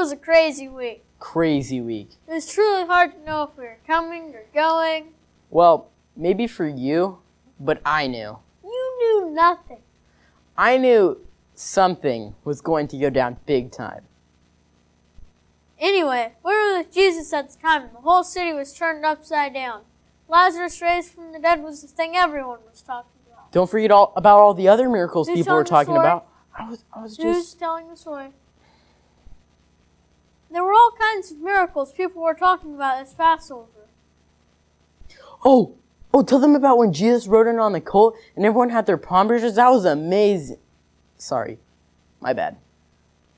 was a crazy week. Crazy week. It was truly hard to know if we were coming or going. Well, maybe for you, but I knew. You knew nothing. I knew something was going to go down big time. Anyway, we were with Jesus at the time, and the whole city was turned upside down. Lazarus raised from the dead was the thing everyone was talking about. Don't forget about all the other miracles Who's people were talking telling the about. I was Who's just... telling the story? There were all kinds of miracles people were talking about this Passover. Oh, tell them about when Jesus rode in on the colt and everyone had their palm branches. That was amazing. Sorry, my bad.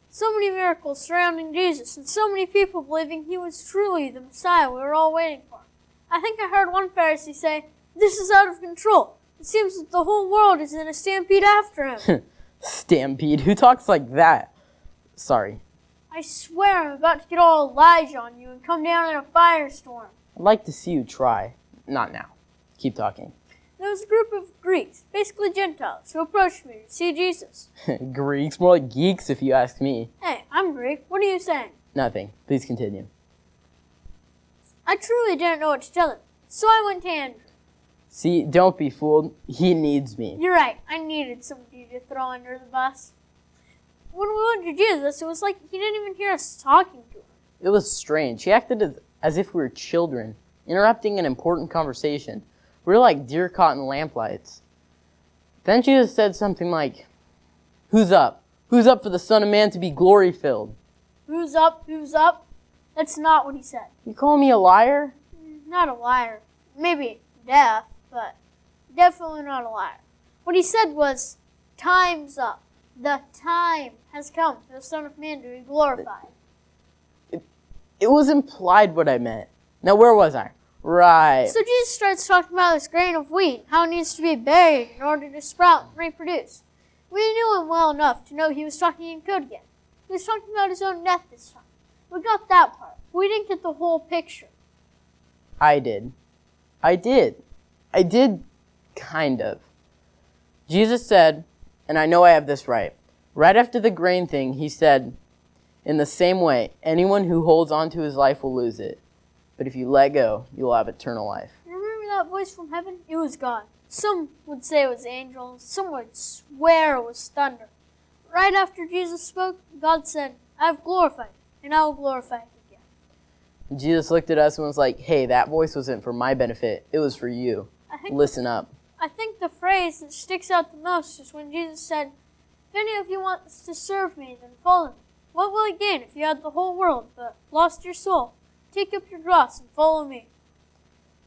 So many miracles surrounding Jesus, and so many people believing he was truly the Messiah we were all waiting for. I think I heard one Pharisee say, "This is out of control. It seems that the whole world is in a stampede after him." Stampede? Who talks like that? Sorry. I swear I'm about to get all Elijah on you and come down in a firestorm. I'd like to see you try. Not now. Keep talking. There was a group of Greeks, basically Gentiles, who approached me to see Jesus. Greeks? More like geeks if you ask me. Hey, I'm Greek. What are you saying? Nothing. Please continue. I truly didn't know what to tell him, so I went to Andrew. See, don't be fooled. He needs me. You're right. I needed somebody to throw under the bus. When we went to Jesus, it was like he didn't even hear us talking to him. It was strange. He acted as if we were children, interrupting an important conversation. We were like deer caught in lamplights. Then Jesus said something like, "Who's up? Who's up for the Son of Man to be glory-filled?" Who's up? Who's up? That's not what he said. You call me a liar? Not a liar. Maybe deaf, but definitely not a liar. What he said was, time's up. The time has come for the Son of Man to be glorified. It was implied what I meant. Now, where was I? Right. So Jesus starts talking about this grain of wheat, how it needs to be buried in order to sprout and reproduce. We knew him well enough to know he was talking in code again. He was talking about his own death this time. We got that part. We didn't get the whole picture. I did, kind of. Jesus said, and I know I have this right after the grain thing, he said, "In the same way, anyone who holds on to his life will lose it. But if you let go, you'll have eternal life." Remember that voice from heaven? It was God. Some would say it was angels. Some would swear it was thunder. Right after Jesus spoke, God said, "I have glorified you, and I will glorify you again." And Jesus looked at us and was like, "Hey, that voice wasn't for my benefit. It was for you. Listen up." I think the phrase that sticks out the most is when Jesus said, "If any of you wants to serve me, then follow me. What will you gain if you had the whole world but lost your soul? Take up your cross and follow me."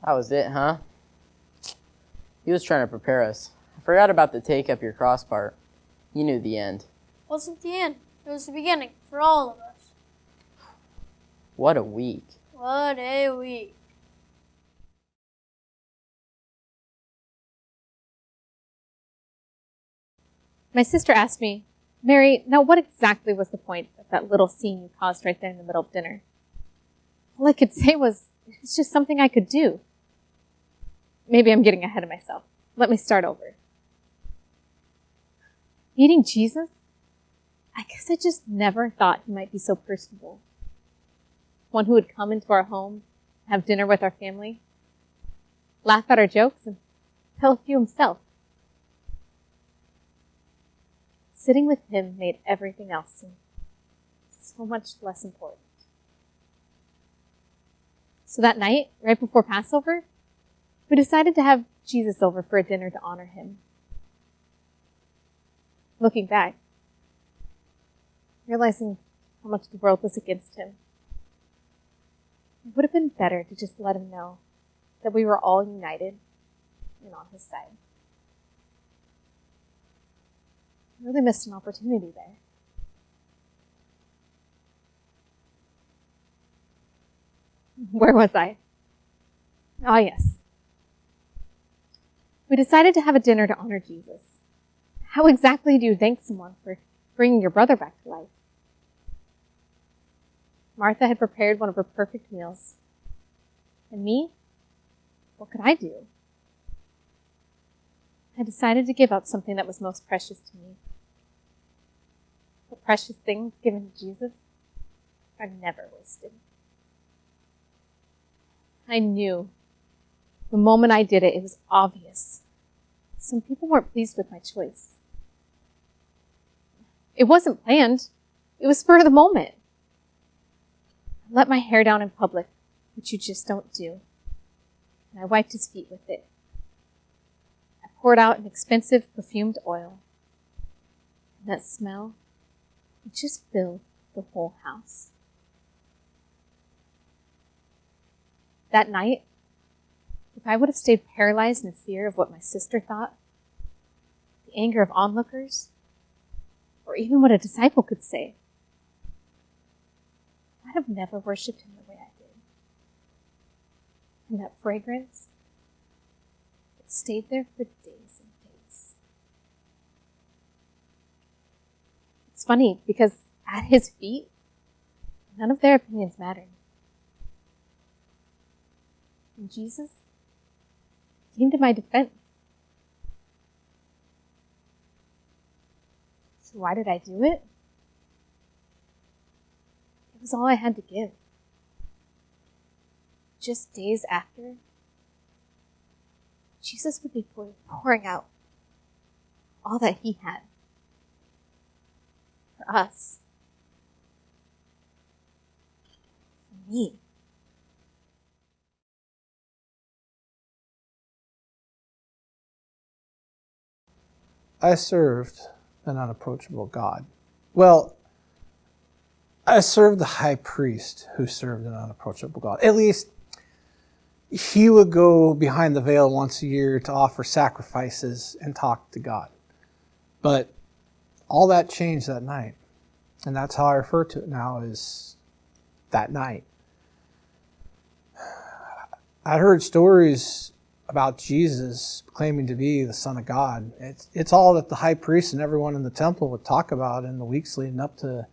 That was it, huh? He was trying to prepare us. I forgot about the take up your cross part. You knew the end. It wasn't the end. It was the beginning for all of us. What a week. What a week. My sister asked me, "Mary, now what exactly was the point of that little scene you caused right there in the middle of dinner?" All I could say was, it's just something I could do. Maybe I'm getting ahead of myself. Let me start over. Meeting Jesus? I guess I just never thought he might be so personable. One who would come into our home, have dinner with our family, laugh at our jokes, and tell a few himself. Sitting with him made everything else seem so much less important. So that night, right before Passover, we decided to have Jesus over for a dinner to honor him. Looking back, realizing how much the world was against him, it would have been better to just let him know that we were all united and on his side. I really missed an opportunity there. Where was I? Ah, yes. We decided to have a dinner to honor Jesus. How exactly do you thank someone for bringing your brother back to life? Martha had prepared one of her perfect meals. And me? What could I do? I decided to give up something that was most precious to me. The precious things given to Jesus are never wasted. I knew. The moment I did it, it was obvious. Some people weren't pleased with my choice. It wasn't planned. It was spur of the moment. I let my hair down in public, which you just don't do. And I wiped his feet with it. I poured out an expensive perfumed oil. And that smell, it just filled the whole house. That night, if I would have stayed paralyzed in fear of what my sister thought, the anger of onlookers, or even what a disciple could say, I'd have never worshipped him the way I did. And that fragrance, it stayed there for days and days. It's funny because at his feet, none of their opinions mattered. And Jesus came to my defense. So why did I do it? It was all I had to give. Just days after, Jesus would be pouring out all that he had for us, for me. I served an unapproachable God. Well, I served the high priest who served an unapproachable God. At least, he would go behind the veil once a year to offer sacrifices and talk to God. But all that changed that night. And that's how I refer to it now, as that night. I heard stories about Jesus claiming to be the Son of God. It's all that the high priest and everyone in the temple would talk about in the weeks leading up to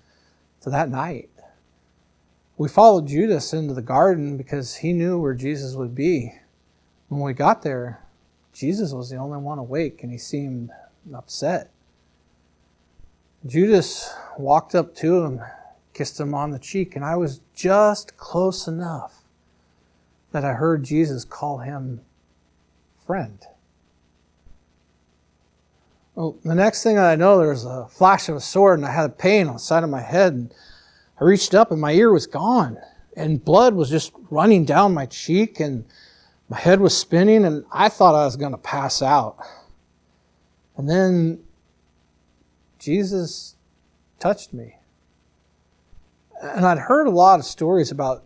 that night. We followed Judas into the garden because he knew where Jesus would be. When we got there, Jesus was the only one awake, and he seemed upset. Judas walked up to him, kissed him on the cheek, and I was just close enough that I heard Jesus call him friend. Well, the next thing I know, there was a flash of a sword, and I had a pain on the side of my head, and I reached up, and my ear was gone, and blood was just running down my cheek, and my head was spinning, and I thought I was going to pass out. And then Jesus touched me. And I'd heard a lot of stories about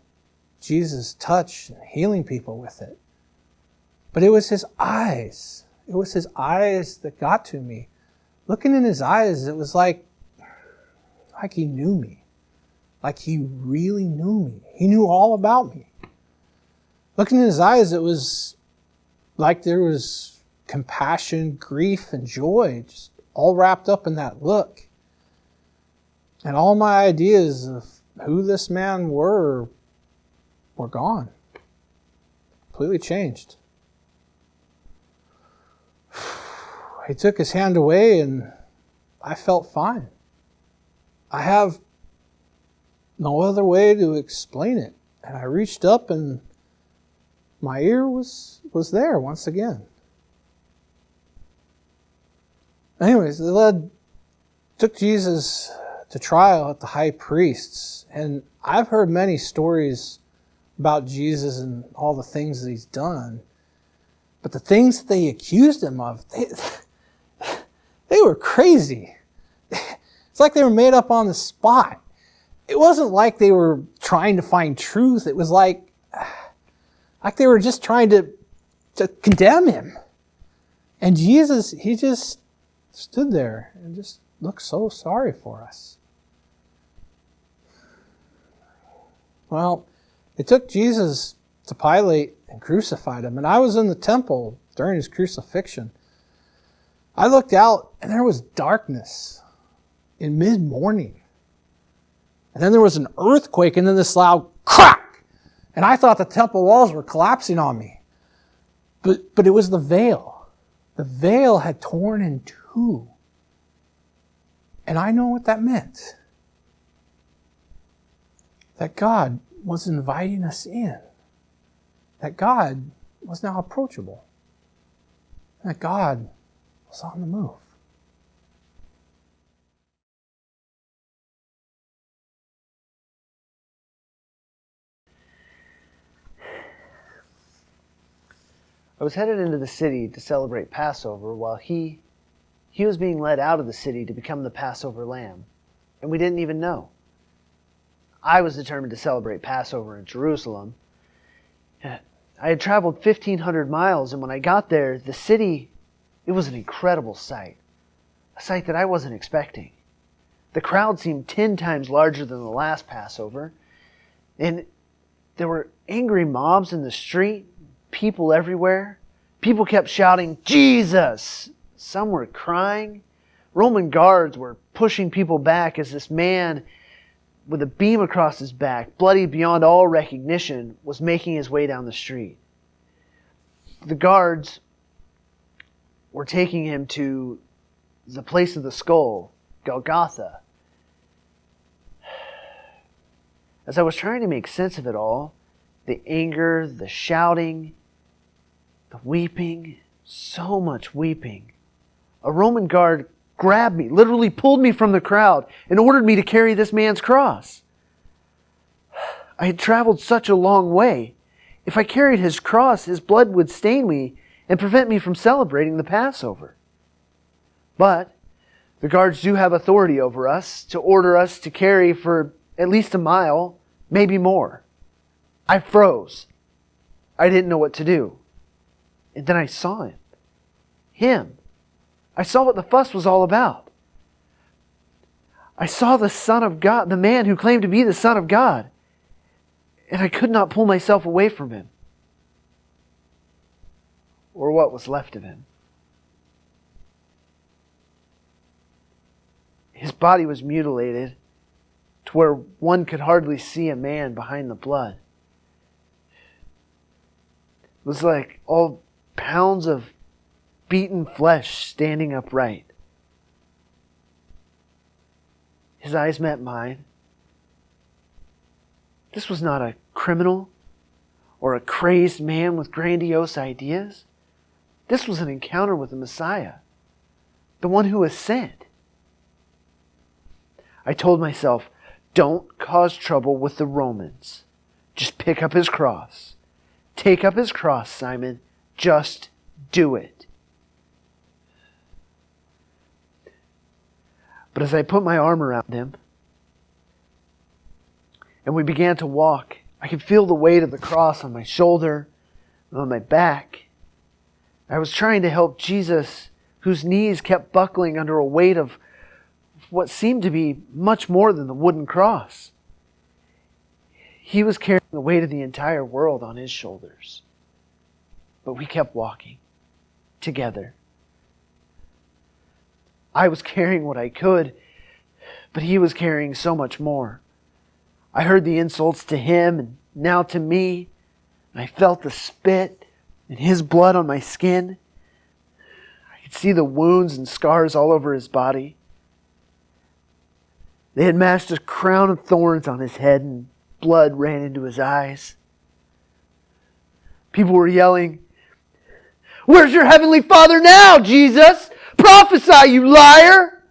Jesus' touch and healing people with it. But it was his eyes. It was his eyes that got to me. Looking in his eyes, it was like he knew me. Like he really knew me. He knew all about me. Looking in his eyes, it was like there was compassion, grief, and joy just all wrapped up in that look. And all my ideas of who this man were gone. Completely changed. He took his hand away and I felt fine. I have no other way to explain it. And I reached up and my ear was there once again. Anyways, they took Jesus to trial at the high priest's. And I've heard many stories about Jesus and all the things that he's done. But the things that they accused him of, they were crazy. It's like they were made up on the spot. It wasn't like they were trying to find truth. It was like they were just trying to condemn him. And Jesus, he just stood there and just looked so sorry for us. Well, they took Jesus to Pilate and crucified him. And I was in the temple during his crucifixion. I looked out and there was darkness in mid-morning. And then there was an earthquake and then this loud crack. And I thought the temple walls were collapsing on me. But it was the veil. The veil had torn in two. And I know what that meant. that God was inviting us in, that God was now approachable, that God was on the move. I was headed into the city to celebrate Passover while he was being led out of the city to become the Passover lamb, and we didn't even know. I was determined to celebrate Passover in Jerusalem. I had traveled 1,500 miles, and when I got there, the city, it was an incredible sight, a sight that I wasn't expecting. The crowd seemed 10 times larger than the last Passover, and there were angry mobs in the street, people everywhere. People kept shouting, "Jesus!" Some were crying. Roman guards were pushing people back as this man with a beam across his back, bloody beyond all recognition, was making his way down the street. The guards were taking him to the place of the skull, Golgotha. As I was trying to make sense of it all, the anger, the shouting, the weeping, so much weeping, a Roman guard grabbed me, literally pulled me from the crowd, and ordered me to carry this man's cross. I had traveled such a long way. If I carried his cross, his blood would stain me and prevent me from celebrating the Passover. But the guards do have authority over us to order us to carry for at least a mile, maybe more. I froze. I didn't know what to do. And then I saw him. Him. I saw what the fuss was all about. I saw the Son of God, the man who claimed to be the Son of God. And I could not pull myself away from him. Or what was left of him. His body was mutilated to where one could hardly see a man behind the blood. It was like all pounds of beaten flesh standing upright. His eyes met mine. This was not a criminal or a crazed man with grandiose ideas. This was an encounter with the Messiah, the one who was sent. I told myself, don't cause trouble with the Romans. Just pick up his cross. Take up his cross, Simon. Just do it. But as I put my arm around him and we began to walk, I could feel the weight of the cross on my shoulder and on my back. I was trying to help Jesus, whose knees kept buckling under a weight of what seemed to be much more than the wooden cross. He was carrying the weight of the entire world on his shoulders. But we kept walking together. I was carrying what I could, but he was carrying so much more. I heard the insults to him and now to me. And I felt the spit and his blood on my skin. I could see the wounds and scars all over his body. They had mashed a crown of thorns on his head and blood ran into his eyes. People were yelling, "Where's your heavenly Father now, Jesus? Prophesy, you liar!"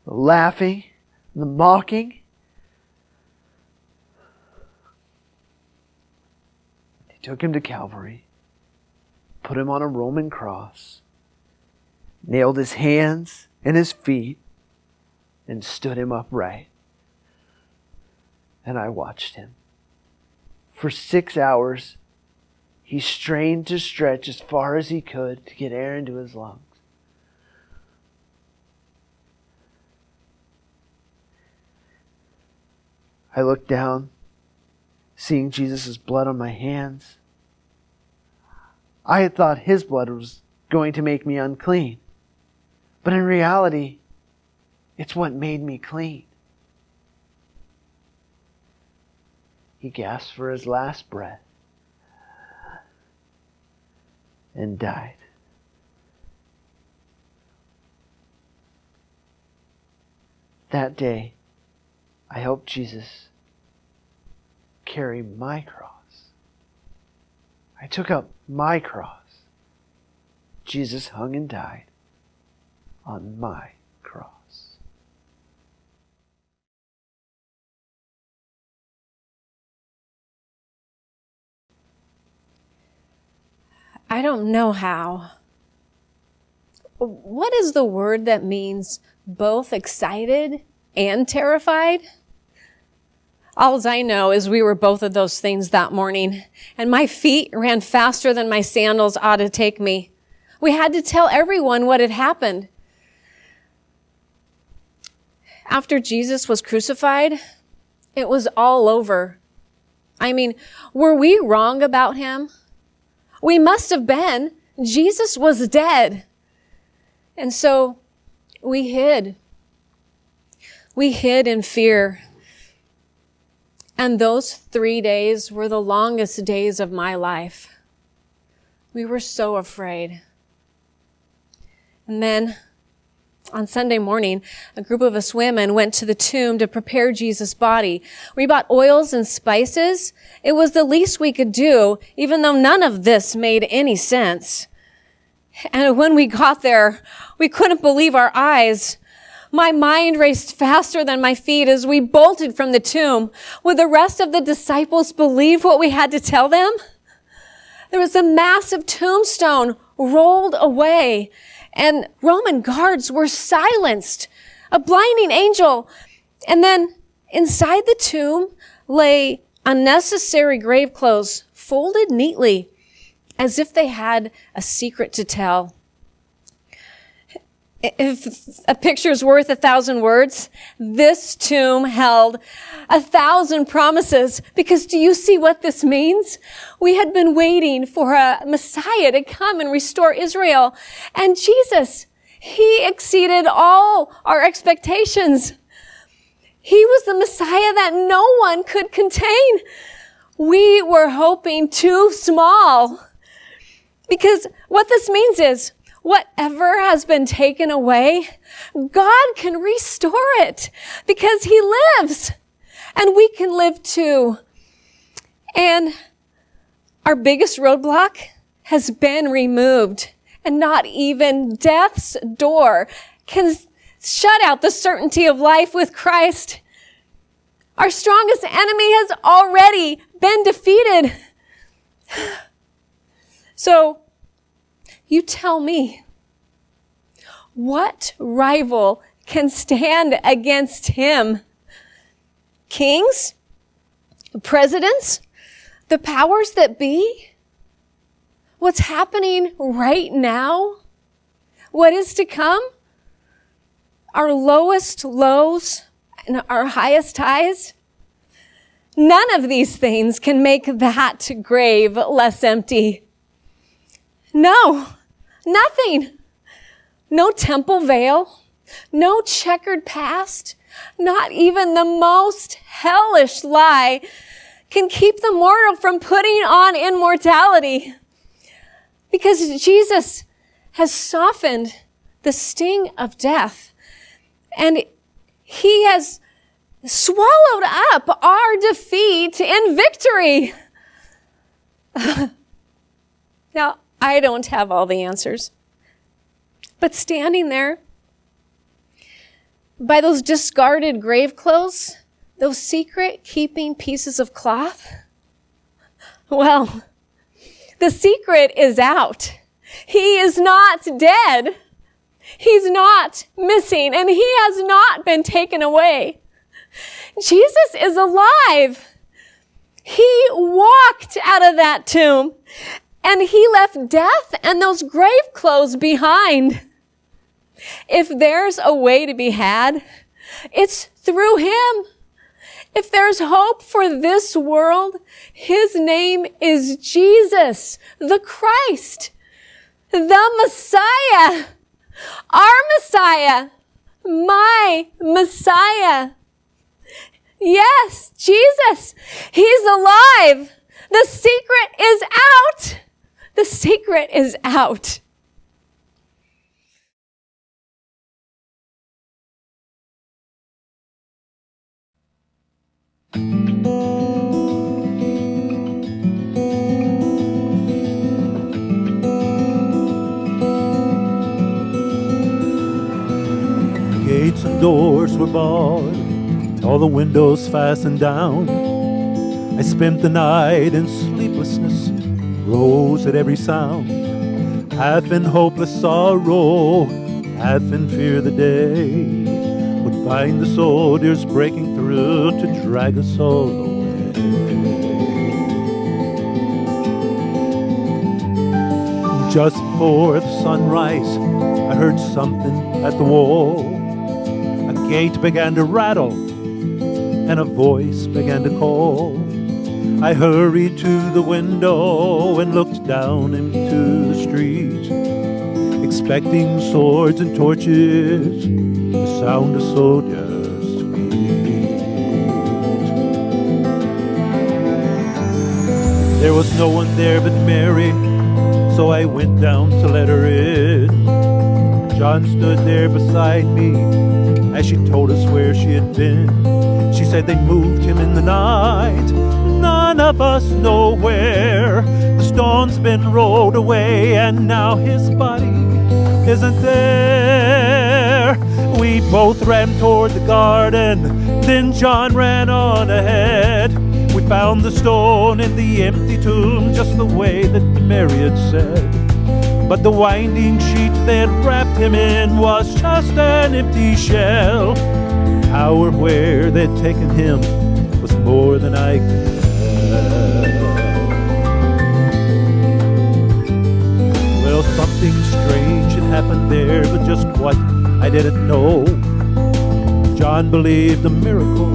The laughing, the mocking. They took him to Calvary, put him on a Roman cross, nailed his hands and his feet, and stood him upright. And I watched him. For 6 hours, he strained to stretch as far as he could to get air into his lungs. I looked down, seeing Jesus' blood on my hands. I had thought his blood was going to make me unclean. But in reality, it's what made me clean. He gasped for his last breath and died. That day, I helped Jesus carry my cross. I took up my cross. Jesus hung and died on my cross. I don't know how. What is the word that means both excited and terrified? All I know is we were both of those things that morning, and my feet ran faster than my sandals ought to take me. We had to tell everyone what had happened. After Jesus was crucified, it was all over. I mean, were we wrong about him? We must have been. Jesus was dead. And so we hid. We hid in fear. And those 3 days were the longest days of my life. We were so afraid. And then on Sunday morning, a group of us women went to the tomb to prepare Jesus' body. We bought oils and spices. It was the least we could do, even though none of this made any sense. And when we got there, we couldn't believe our eyes. My mind raced faster than my feet as we bolted from the tomb. Would the rest of the disciples believe what we had to tell them? There was a massive tombstone rolled away, and Roman guards were silenced. A blinding angel. And then inside the tomb lay unnecessary grave clothes folded neatly as if they had a secret to tell. If a picture's worth 1,000 words, this tomb held 1,000 promises. Because do you see what this means? We had been waiting for a Messiah to come and restore Israel. And Jesus, he exceeded all our expectations. He was the Messiah that no one could contain. We were hoping too small. Because what this means is, whatever has been taken away, God can restore it because he lives, and we can live too. And our biggest roadblock has been removed, and not even death's door can shut out the certainty of life with Christ. Our strongest enemy has already been defeated. So, you tell me, what rival can stand against him? Kings? Presidents? The powers that be? What's happening right now? What is to come? Our lowest lows and our highest highs? None of these things can make that grave less empty. No. Nothing. No temple veil, no checkered past, not even the most hellish lie can keep the mortal from putting on immortality. Because Jesus has softened the sting of death, and he has swallowed up our defeat in victory. Now, I don't have all the answers. But standing there by those discarded grave clothes, those secret-keeping pieces of cloth, well, the secret is out. He is not dead. He's not missing, and he has not been taken away. Jesus is alive. He walked out of that tomb, and he left death and those grave clothes behind. If there's a way to be had, it's through him. If there's hope for this world, his name is Jesus, the Christ, the Messiah, our Messiah, my Messiah. Yes, Jesus, he's alive. The secret is out. The secret is out. Gates and doors were barred, all the windows fastened down. I spent the night in sleeplessness, rose at every sound, half in hopeless sorrow, half in fear the day would find the soldiers breaking through to drag us all away. Just before the sunrise, I heard something at the wall. A gate began to rattle, and a voice began to call. I hurried to the window and looked down into the street, expecting swords and torches, the sound of soldiers' feet. There was no one there but Mary, so I went down to let her in. John stood there beside me as she told us where she had been. She said they moved him in the night, none of us know where. The stone's been rolled away and now his body isn't there. We both ran toward the garden, then John ran on ahead. We found the stone in the empty tomb just the way that Mary had said. But the winding sheet that wrapped him in was just an empty shell. How or where they'd taken him was more than I could tell. Well, something strange had happened there, but just what I didn't know. John believed a miracle,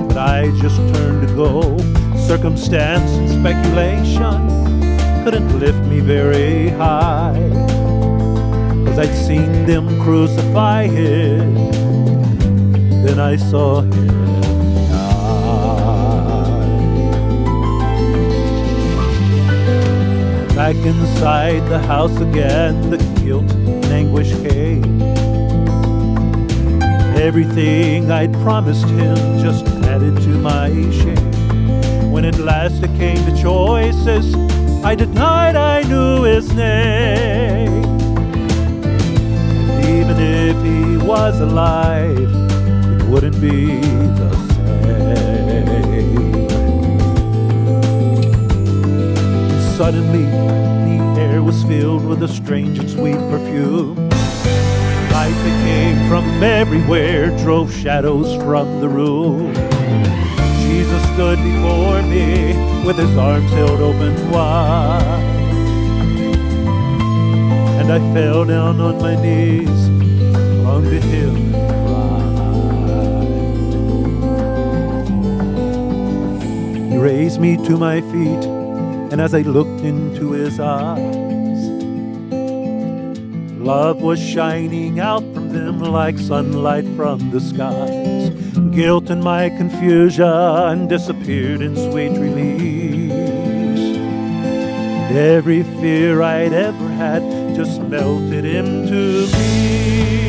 but I just turned to go. Circumstance and speculation couldn't lift me very high, 'cause I'd seen them crucify him, then I saw him die. Back inside the house again, the guilt and anguish came. Everything I'd promised him just added to my shame. When at last it came to choices, I denied I knew his name. And even if he was alive, it wouldn't be the same. Suddenly, the air was filled with a strange and sweet perfume. Light that came from everywhere drove shadows from the room. Jesus stood before me with his arms held open wide, and I fell down on my knees, clung to him and cried. He raised me to my feet, and as I looked into his eyes, love was shining out from them like sunlight from the skies. Guilt and my confusion disappeared in sweet release. And every fear I'd ever had just melted into peace.